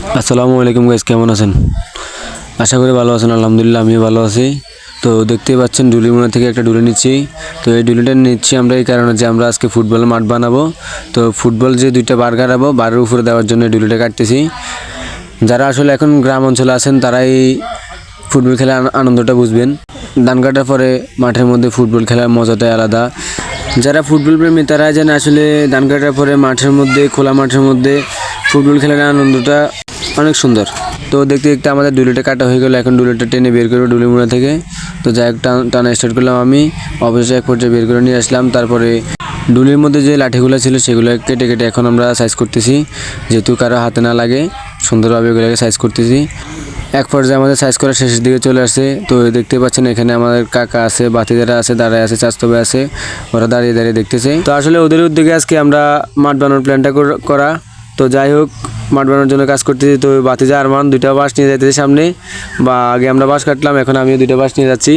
আসসালামু আলাইকুম গাইস, কেমন আছেন? আশা করি ভালো আছেন। আলহামদুলিল্লাহ আমি ভালো আছি। তো দেখতেই পাচ্ছেন ডুলির মোড়া থেকে একটা ডুলি নিচ্ছি। তো এই ডুলিটা নিচ্ছি আমরা এই কারণে যে আমরা আজকে ফুটবল মাঠ বানাবো। তো ফুটবল যে দুইটা বার গাড়াবো, বারের উপরে দেওয়ার জন্য এই ডুলিটা কাটতেছি। যারা আসলে এখন গ্রাম অঞ্চলে আছেন তারাই ফুটবল খেলার আনন্দটা বুঝবেন। ধান কাটার পরে মাঠের মধ্যে ফুটবল খেলার মজাটাই আলাদা। যারা ফুটবল প্রেমী তারাই জানে আসলে ধান কাটার পরে মাঠের মধ্যে, খোলা মাঠের মধ্যে ফুটবল খেলার আনন্দটা অনেক সুন্দর। তো দেখতে দেখতে আমাদের ডুলিটা কাটা হয়ে গেল। এখন ডুলিটা টেনে বের করবো ডুলি মুড়া থেকে। তো যাই হোক টানা স্টার্ট করলাম আমি, অবশ্যই এক পর্যায়ে বের করে নিয়ে আসলাম। তারপরে ডুলির মধ্যে যে লাঠিগুলো ছিল সেগুলো কেটে কেটে এখন আমরা সাইজ করতেছি, যেহেতু কারো হাতে না লাগে সুন্দরভাবে এগুলোকে সাইজ করতেছি। এক পর্যায়ে আমাদের সাইজ করা শেষের দিকে চলে আসছে। তো দেখতে পাচ্ছেন এখানে আমাদের কাকা আছে, বাতিদারা আছে, দাঁড়ায় আছে, চাচাতো ভাই আছে, ওরা দাঁড়িয়ে দাঁড়িয়ে দেখতেছে। তো আসলে ওদের উদ্যোগে আজকে আমরা মাঠ বানানোর প্ল্যানটা করা। তো যাই হোক, মাঠ বানানোর জন্য কাজ করতেছি। তো বাতিজা আরমান দুইটা বাঁশ নিয়ে যাইতেছে সামনে, বা আগে আমরা বাঁশ কাটলাম, এখন আমিও দুইটা বাঁশ নিয়ে যাচ্ছি।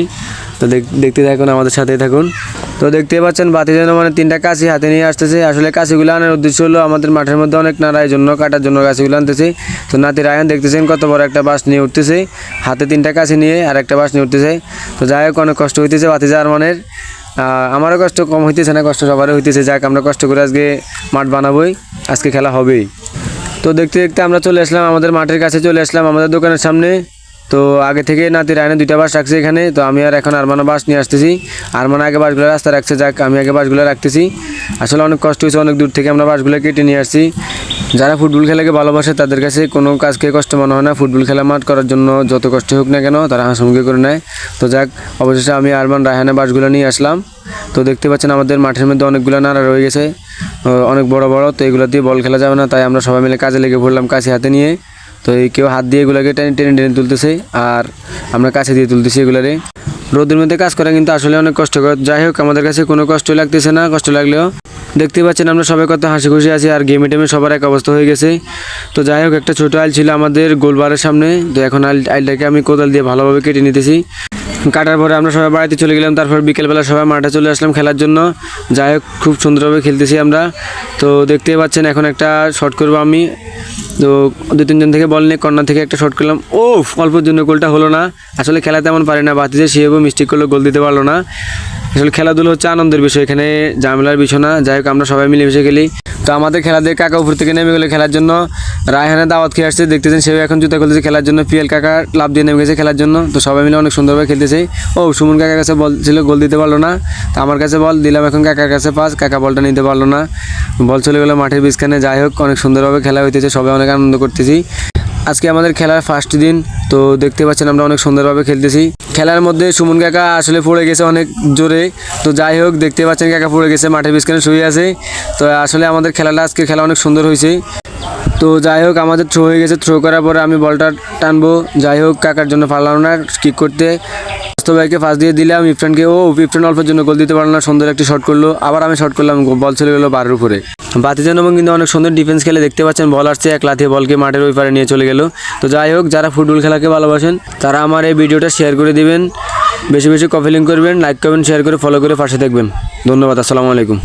তো দেখতে থাকুন, আমাদের সাথেই থাকুন। তো দেখতে পাচ্ছেন বাতিজা মানে তিনটা কাঁচি হাতে নিয়ে আসতেছে। আসলে কাঁচিগুলো আনার উদ্দেশ্য হলো আমাদের মাঠের মধ্যে অনেক নাড়া, এই জন্য কাটার জন্য কাঁচিগুলো আনতেছে। তো নাতি রায়ন দেখতেছেন কত বড় একটা বাঁশ নিয়ে উঠতেছে, হাতে তিনটা কাঁচি নিয়ে আর একটা বাঁশ নিয়ে উঠতেছে। তো যাই হোক, অনেক কষ্ট হইতেছে বাতিজা আরমানের। আমারও কষ্ট কম হইতেছে না, কষ্ট সবারই হইতেছে। যাক, আমরা কষ্ট করে আজকে মাঠ বানাবোই, আজকে খেলা হবেই। তো দেখতে দেখতে আমরা চলে আসলাম আমাদের মাঠের কাছে, চলে আসলাম আমাদের দোকানের সামনে। তো আগে থেকে নাতি রায়নে দুইটা বাঁশ রাখছে এখানে। তো আমি আর এখন আরমানা বাঁশ নিয়ে আসতেছি। আরমানা আগে বাঁশগুলো রাস্তা রাখছে, যাক আমি আগে বাঁশগুলো রাখতেছি। আসলে অনেক কষ্ট হয়েছে, অনেক দূর থেকে আমরা বাঁশগুলো কেটে নিয়ে আসছি। যারা ফুটবল খেলাকে ভালোবাসে তাদের কাছে কোনো কাজকে কষ্ট মনে হয় না। ফুটবল খেলা মাঠ করার জন্য যত কষ্ট হোক না কেন তারা হাসিমুখে করে নেয়। তো যাক, অবশেষে আমি আরমান রায়হানে বাঁশগুলো নিয়ে আসলাম। তো দেখতে পাচ্ছেন আমাদের মাঠের মধ্যে অনেকগুলো নাড়া রয়ে গেছে, অনেক বড় বড়। তো এগুলো দিয়ে বল খেলা যাবে না, তাই আমরা সবাই মিলে কাজে লেগে পড়লাম কাছে হাতে নিয়ে। তো এই কেউ হাত দিয়ে এগুলোকে টেনে টেনে টেনে তুলতেছে, আর আমরা কাছে দিয়ে তুলতেছি এগুলারে। রোদের মধ্যে কাজ করা কিন্তু আসলে অনেক কষ্টকর। যাই হোক, আমাদের কাছে কোনো কষ্ট লাগতেছে না, কষ্ট লাগলেও। দেখতে পাচ্ছেন আমরা সবাই কত হাসি খুশি আছি, আর গেমে টেমে সবার এক অবস্থা হয়ে গেছে। তো যাই হোক, একটা ছোটো আইল ছিল আমাদের গোলবারের সামনে। তো এখন আইলটাকে আমি কোদাল দিয়ে ভালোভাবে কেটে নিতেছি। কাটার পরে আমরা সবাই বাড়িতে চলে গেলাম। তারপর বিকেলবেলা সবাই মাঠে চলে আসলাম খেলার জন্য। যাই হোক, খুব সুন্দরভাবে খেলতেছি আমরা। তো দেখতেই পাচ্ছেন এখন একটা শট করবো আমি। তো দু তিনজন থেকে বল নিয়ে কর্নার থেকে একটা শট করলাম। ও অল্পের জন্য গোলটা হলো না। আসলে খেলা তেমন পারে না, বাতিজে সেভাবে মিস্টেক করলে গোল দিতে পারলো না। আসলে খেলাধুলো হচ্ছে আনন্দের বিষয়, এখানে ঝামেলার বিষয় না। যাই হোক, আমরা সবাই মিলেমিশে খেলি। তো আমাদের খেলা দিয়ে কাকা উপর থেকে নেমে গেলে খেলার জন্য। রায়হানে দাওয়াত খেয়ে আসছে, দেখতেছেন সেও এখন জুতা খুলতেছে খেলার জন্য। পিএল কাকা লাভ দিয়ে নেমে গেছে খেলার জন্য। তো সবাই মিলে অনেক সুন্দরভাবে খেলতেছে। ও সুমন কাকার কাছে বল ছিল, গোল দিতে পারলো না। তো আমার কাছে বল দিলাম, এখন কাকার কাছে পাস, কাকা বলটা নিতে পারলো না, বল চলে গেলো মাঠের বিছখানে। যাই হোক, অনেক সুন্দরভাবে খেলা হইতেছে, সবাই অনেক আনন্দ করতেছি। আজকে আমাদের খেলার ফার্স্ট দিন। তো দেখতে পাচ্ছেন আমরা অনেক সুন্দরভাবে খেলতেছি। খেলার মধ্যে সুমন কাকা আসলে পড়ে গেছে অনেক জোরে। তো যাই হোক, দেখতে পাচ্ছেন কাকা পড়ে গেছে, মাঠের বিছখানে শুয়ে আছে। তো আসলে আমাদের খেলাটা আজকের খেলা অনেক সুন্দর হয়েছে। তো যাই হোক, আমাদের থ্রো হয়ে গেছে। থ্রো করার পরে আমি বলটা টানবো, যাই হোক কাকার জন্য পারলাম না কিক করতে। ভাইকে ফার্স্ট দিয়ে দিলাম ইফরানকে। ও ইফরান অল্পের জন্য গোল দিতে পারলো না, সুন্দর একটি শট করলো। আবার আমি শট করলাম, বল চলে গেলো বারের উপরে। বাতিজান কিন্তু অনেক সুন্দর ডিফেন্স খেলে, দেখতে পাচ্ছেন বল আসছে, এক লাথিয়ে বলকে মাঠের ওই পারে নিয়ে চলে গেল। তো যাই হোক, যারা ফুটবল খেলাকে ভালোবাসেন তারা আমার এই ভিডিওটা শেয়ার করে দিবেন, বেশি বেশি কপি লিঙ্ক করবেন, লাইক করবেন, শেয়ার করে ফলো করে পাশে থাকবেন। ধন্যবাদ, আসসালামু আলাইকুম।